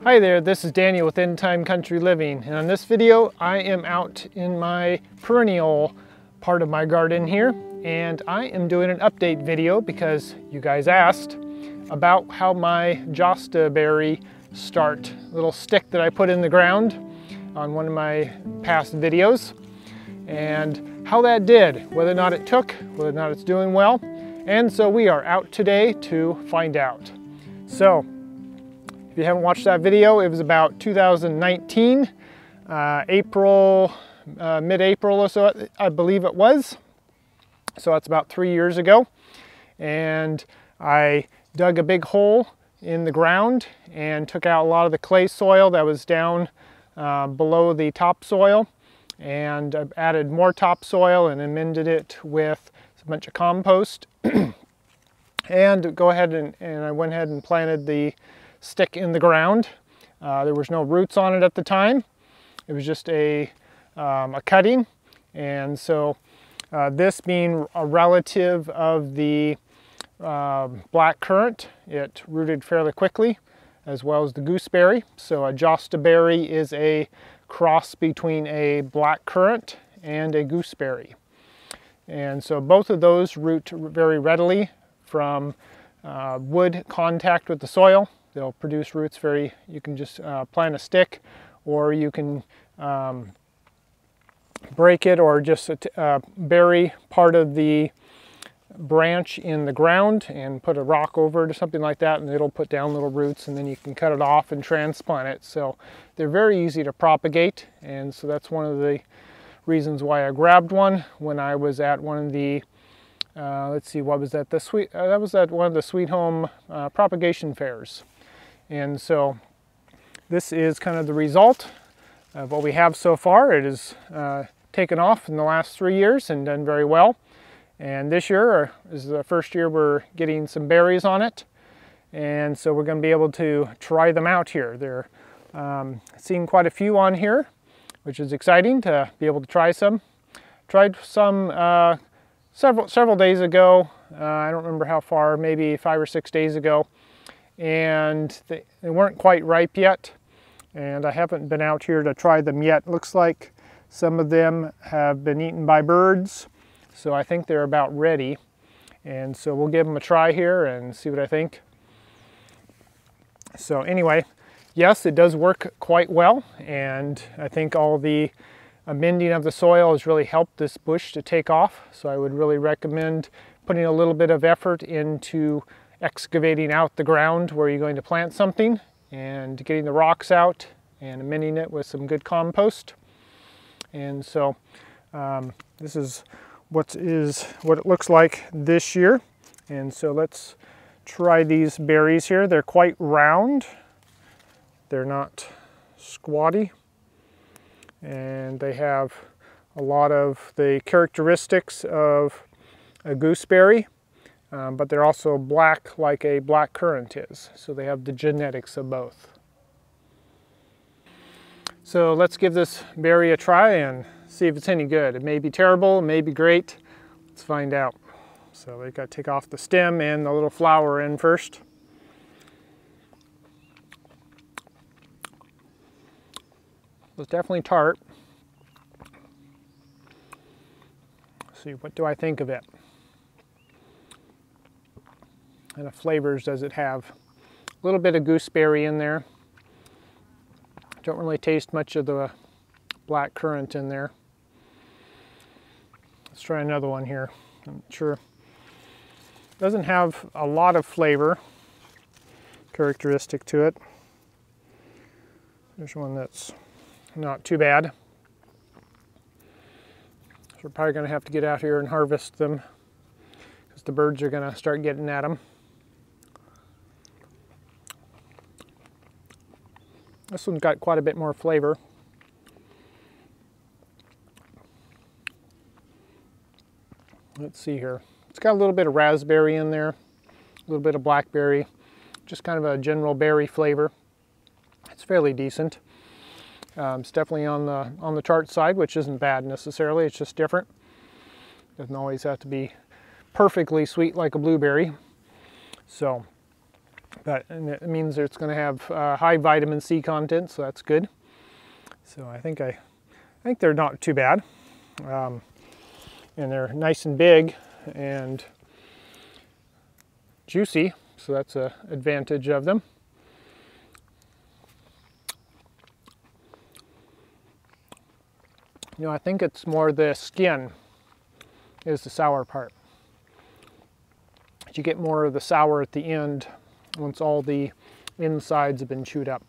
Hi there, this is Daniel with End Time Country Living, and on this video I am out in my perennial part of my garden here, and I am doing an update video because you guys asked about how my Jostaberry start, little stick that I put in the ground on one of my past videos, and how that did, whether or not it took, whether or not it's doing well. And so we are out today to find out. So if you haven't watched that video, it was about 2019, April, mid-April or so, I believe it was. So that's about 3 years ago. And I dug a big hole in the ground and took out a lot of the clay soil that was down below the topsoil. And I've added more topsoil and amended it with a bunch of compost. And go ahead and I went ahead and planted the stick in the ground. There was no roots on it at the time. It was just a cutting. And so this being a relative of the blackcurrant, it rooted fairly quickly, as well as the gooseberry. So a Jostaberry is a cross between a blackcurrant and a gooseberry. And so both of those root very readily from wood contact with the soil. They'll produce roots very, you can just plant a stick, or you can break it or just bury part of the branch in the ground and put a rock over it or something like that, and it'll put down little roots, and then you can cut it off and transplant it. So they're very easy to propagate, and so that's one of the reasons why I grabbed one when I was at one of the let's see, what was that? That was at one of the Sweet Home propagation fairs. And so this is kind of the result of what we have so far. It has taken off in the last 3 years and done very well. And this year is the first year we're getting some berries on it. And so we're going to be able to try them out here. They're seeing quite a few on here, which is exciting to be able to try some. Tried some several days ago. I don't remember how far, maybe 5 or 6 days ago. And they weren't quite ripe yet, and I haven't been out here to try them yet. Looks like some of them have been eaten by birds, so I think they're about ready. And so we'll give them a try here and see what I think. So anyway, yes, it does work quite well, and I think all the amending of the soil has really helped this bush to take off. So I would really recommend putting a little bit of effort into excavating out the ground where you're going to plant something, and getting the rocks out and amending it with some good compost. And so this is what it looks like this year. And so let's try these berries here. They're quite round. They're not squatty. And they have a lot of the characteristics of a gooseberry. But they're also black like a blackcurrant is. So they have the genetics of both. So let's give this berry a try and see if it's any good. It may be terrible, it may be great. Let's find out. So we've got to take off the stem and the little flower in first. It's definitely tart. Let's see, what do I think of it? What kind of flavors does it have? A little bit of gooseberry in there. Don't really taste much of the blackcurrant in there. Let's try another one here. I'm not sure. Doesn't have a lot of flavor characteristic to it. There's one that's not too bad. So we're probably going to have to get out here and harvest them, because the birds are going to start getting at them. This one's got quite a bit more flavor. Let's see here. It's got a little bit of raspberry in there, a little bit of blackberry, just kind of a general berry flavor. It's fairly decent. It's definitely on the tart side, which isn't bad necessarily. It's just different. Doesn't always have to be perfectly sweet like a blueberry. So but it means it's going to have high vitamin C content, so that's good. So I think they're not too bad, and they're nice and big and juicy, so that's an advantage of them. You know, I think it's more the skin is the sour part. You get more of the sour at the end once all the insides have been chewed up.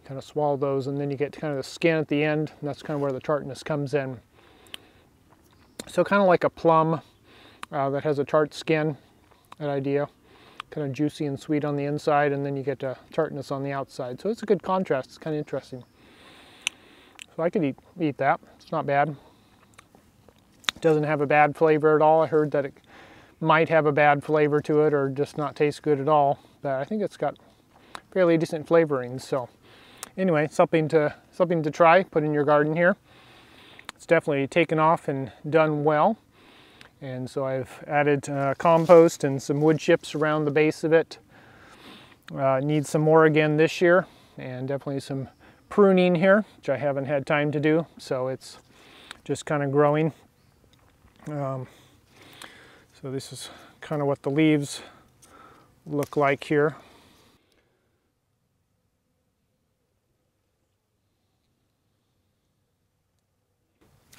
Kind of swallow those, and then you get kind of the skin at the end, and that's kind of where the tartness comes in. So kind of like a plum that has a tart skin, that idea. Kind of juicy and sweet on the inside, and then you get tartness on the outside. So it's a good contrast. It's kind of interesting. So I could eat that. It's not bad. It doesn't have a bad flavor at all. I heard that it might have a bad flavor to it or just not taste good at all, but I think it's got fairly decent flavorings. So anyway, something to try, put in your garden here. It's definitely taken off and done well. And so I've added compost and some wood chips around the base of it. Need some more again this year, and definitely some pruning here, which I haven't had time to do. So it's just kind of growing. So this is kind of what the leaves look like here.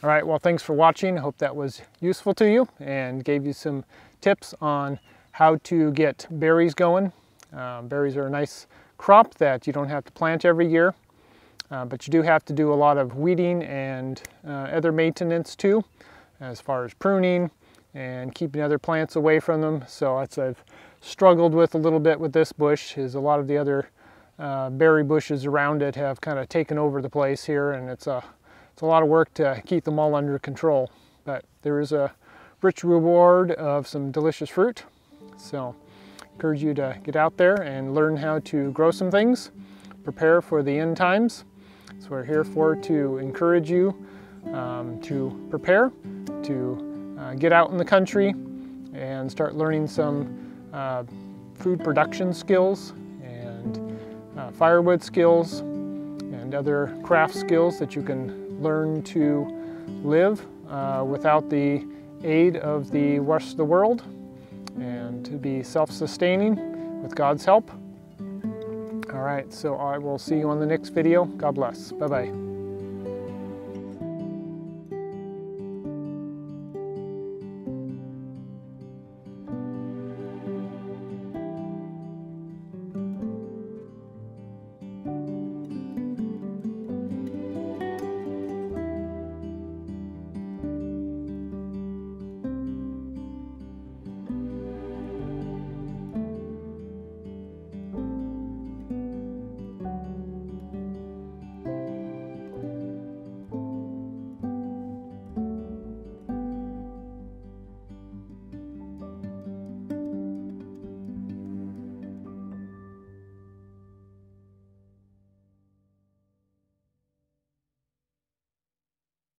All right, well, thanks for watching. I hope that was useful to you and gave you some tips on how to get berries going. Berries are a nice crop that you don't have to plant every year, but you do have to do a lot of weeding and other maintenance too, as far as pruning and keeping other plants away from them. So that's I've struggled with a little bit with this bush, is a lot of the other berry bushes around it have kind of taken over the place here, and it's a lot of work to keep them all under control. But there is a rich reward of some delicious fruit. So I encourage you to get out there and learn how to grow some things, prepare for the end times. So we're here to encourage you to prepare, to get out in the country and start learning some food production skills and firewood skills and other craft skills that you can learn to live without the aid of the rest of the world, and to be self-sustaining with God's help. All right, so I will see you on the next video. God bless. Bye-bye.